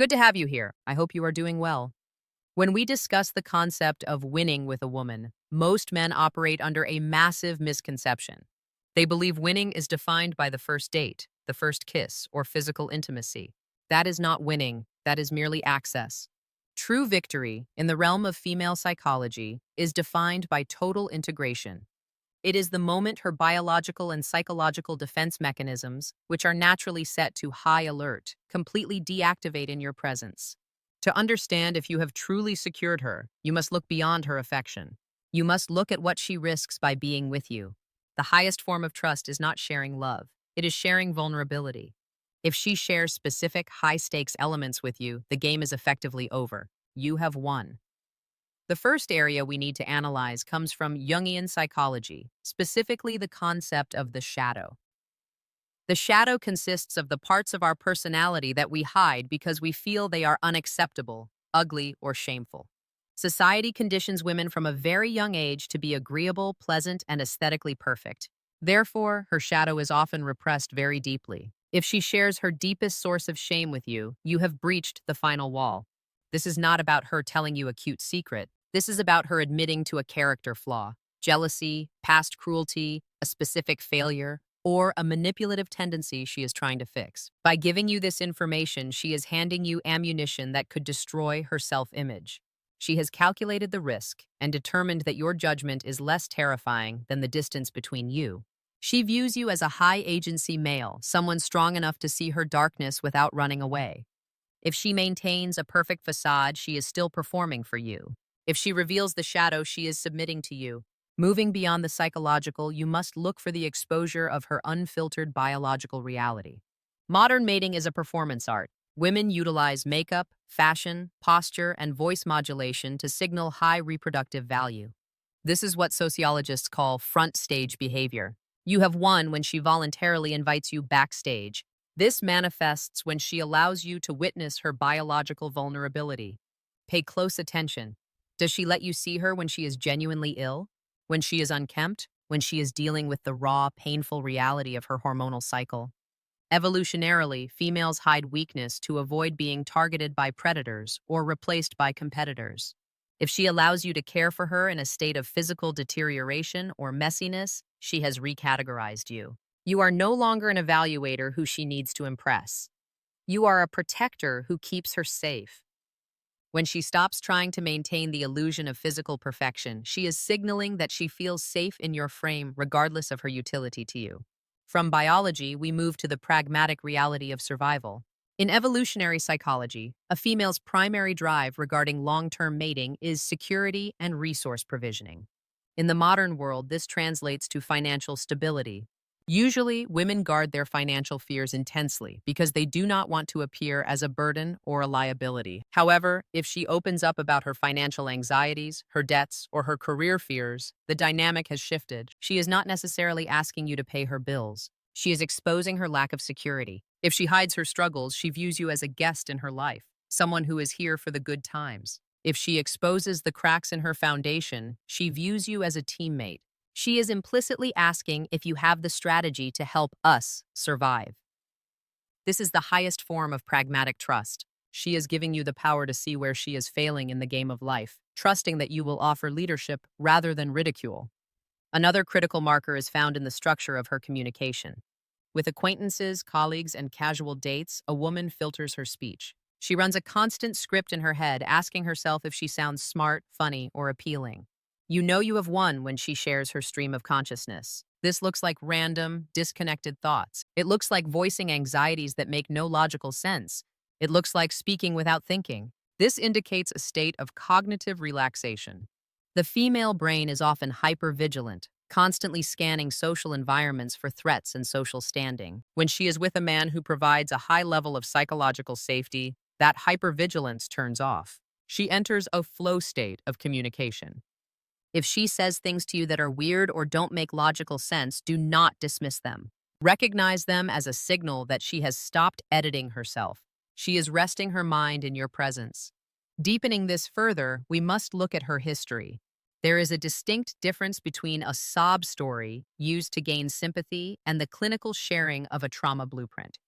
Good to have you here. I hope you are doing well. When we discuss the concept of winning with a woman, most men operate under a massive misconception. They believe winning is defined by the first date, the first kiss, or physical intimacy. That is not winning, that is merely access. True victory, in the realm of female psychology, is defined by total integration. It is the moment her biological and psychological defense mechanisms, which are naturally set to high alert, completely deactivate in your presence. To understand if you have truly secured her, you must look beyond her affection. You must look at what she risks by being with you. The highest form of trust is not sharing love, it is sharing vulnerability. If she shares specific, high stakes elements with you, the game is effectively over. You have won. The first area we need to analyze comes from Jungian psychology, specifically the concept of the shadow. The shadow consists of the parts of our personality that we hide because we feel they are unacceptable, ugly, or shameful. Society conditions women from a very young age to be agreeable, pleasant, and aesthetically perfect. Therefore, her shadow is often repressed very deeply. If she shares her deepest source of shame with you, you have breached the final wall. This is not about her telling you a cute secret. This is about her admitting to a character flaw, jealousy, past cruelty, a specific failure, or a manipulative tendency she is trying to fix. By giving you this information, she is handing you ammunition that could destroy her self-image. She has calculated the risk and determined that your judgment is less terrifying than the distance between you. She views you as a high-agency male, someone strong enough to see her darkness without running away. If she maintains a perfect facade, she is still performing for you. If she reveals the shadow, she is submitting to you. Moving beyond the psychological, you must look for the exposure of her unfiltered biological reality. Modern mating is a performance art. Women utilize makeup, fashion, posture, and voice modulation to signal high reproductive value. This is what sociologists call front stage behavior. You have won when she voluntarily invites you backstage. This manifests when she allows you to witness her biological vulnerability. Pay close attention. Does she let you see her when she is genuinely ill? When she is unkempt? When she is dealing with the raw, painful reality of her hormonal cycle? Evolutionarily, females hide weakness to avoid being targeted by predators or replaced by competitors. If she allows you to care for her in a state of physical deterioration or messiness, she has recategorized you. You are no longer an evaluator who she needs to impress. You are a protector who keeps her safe. When she stops trying to maintain the illusion of physical perfection, she is signaling that she feels safe in your frame regardless of her utility to you. From biology, we move to the pragmatic reality of survival. In evolutionary psychology, a female's primary drive regarding long-term mating is security and resource provisioning. In the modern world, this translates to financial stability. Usually, women guard their financial fears intensely because they do not want to appear as a burden or a liability. However, if she opens up about her financial anxieties, her debts, or her career fears, the dynamic has shifted. She is not necessarily asking you to pay her bills. She is exposing her lack of security. If she hides her struggles, she views you as a guest in her life, someone who is here for the good times. If she exposes the cracks in her foundation, she views you as a teammate. She is implicitly asking if you have the strategy to help us survive. This is the highest form of pragmatic trust. She is giving you the power to see where she is failing in the game of life, trusting that you will offer leadership rather than ridicule. Another critical marker is found in the structure of her communication. With acquaintances, colleagues, and casual dates, a woman filters her speech. She runs a constant script in her head, asking herself if she sounds smart, funny, or appealing. You know you have won when she shares her stream of consciousness. This looks like random, disconnected thoughts. It looks like voicing anxieties that make no logical sense. It looks like speaking without thinking. This indicates a state of cognitive relaxation. The female brain is often hypervigilant, constantly scanning social environments for threats and social standing. When she is with a man who provides a high level of psychological safety, that hypervigilance turns off. She enters a flow state of communication. If she says things to you that are weird or don't make logical sense, do not dismiss them. Recognize them as a signal that she has stopped editing herself. She is resting her mind in your presence. Deepening this further, we must look at her history. There is a distinct difference between a sob story used to gain sympathy and the clinical sharing of a trauma blueprint.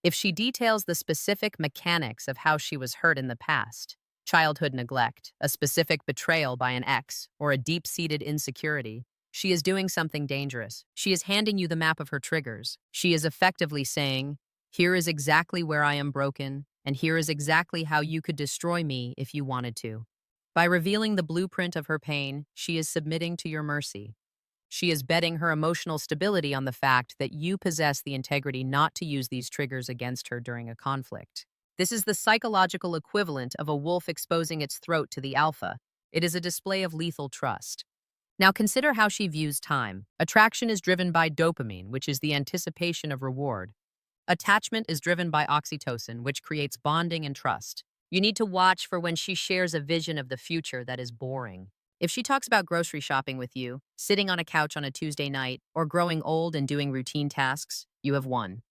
If she details the specific mechanics of how she was hurt in the past, childhood neglect, a specific betrayal by an ex, or a deep-seated insecurity, she is doing something dangerous. She is handing you the map of her triggers. She is effectively saying, here is exactly where I am broken, and here is exactly how you could destroy me if you wanted to. By revealing the blueprint of her pain, she is submitting to your mercy. She is betting her emotional stability on the fact that you possess the integrity not to use these triggers against her during a conflict. This is the psychological equivalent of a wolf exposing its throat to the alpha. It is a display of lethal trust. Now consider how she views time. Attraction is driven by dopamine, which is the anticipation of reward. Attachment is driven by oxytocin, which creates bonding and trust. You need to watch for when she shares a vision of the future that is boring. If she talks about grocery shopping with you, sitting on a couch on a Tuesday night, or growing old and doing routine tasks, you have won.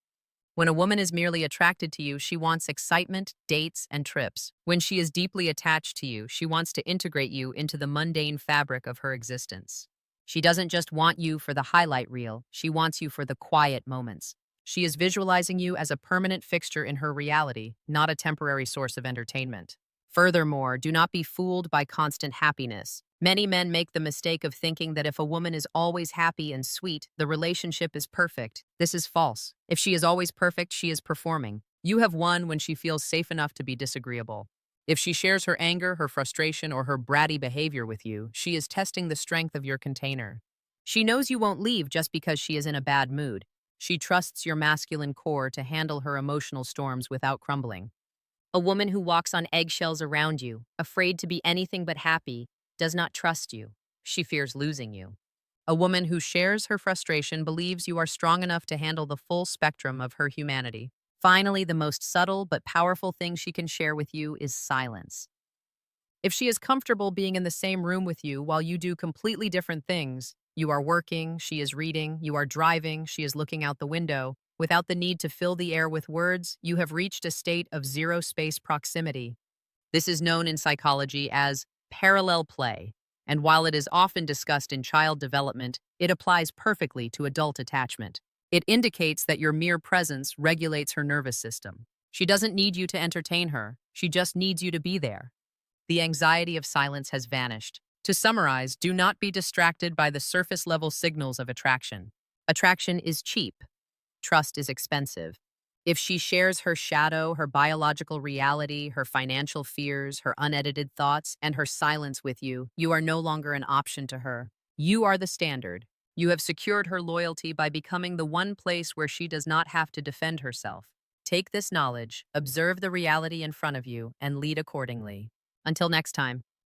When a woman is merely attracted to you, she wants excitement, dates, and trips. When she is deeply attached to you, she wants to integrate you into the mundane fabric of her existence. She doesn't just want you for the highlight reel, she wants you for the quiet moments. She is visualizing you as a permanent fixture in her reality, not a temporary source of entertainment. Furthermore, do not be fooled by constant happiness. Many men make the mistake of thinking that if a woman is always happy and sweet, the relationship is perfect. This is false. If she is always perfect, she is performing. You have won when she feels safe enough to be disagreeable. If she shares her anger, her frustration, or her bratty behavior with you, she is testing the strength of your container. She knows you won't leave just because she is in a bad mood. She trusts your masculine core to handle her emotional storms without crumbling. A woman who walks on eggshells around you, afraid to be anything but happy, does not trust you. She fears losing you. A woman who shares her frustration believes you are strong enough to handle the full spectrum of her humanity. Finally, the most subtle but powerful thing she can share with you is silence. If she is comfortable being in the same room with you while you do completely different things, you are working, she is reading, you are driving, she is looking out the window, without the need to fill the air with words, you have reached a state of zero-space proximity. This is known in psychology as parallel play, and while it is often discussed in child development, it applies perfectly to adult attachment. It indicates that your mere presence regulates her nervous system. She doesn't need you to entertain her, she just needs you to be there. The anxiety of silence has vanished. To summarize, do not be distracted by the surface-level signals of attraction. Attraction is cheap. Trust is expensive. If she shares her shadow, her biological reality, her financial fears, her unedited thoughts, and her silence with you, you are no longer an option to her. You are the standard. You have secured her loyalty by becoming the one place where she does not have to defend herself. Take this knowledge, observe the reality in front of you, and lead accordingly. Until next time.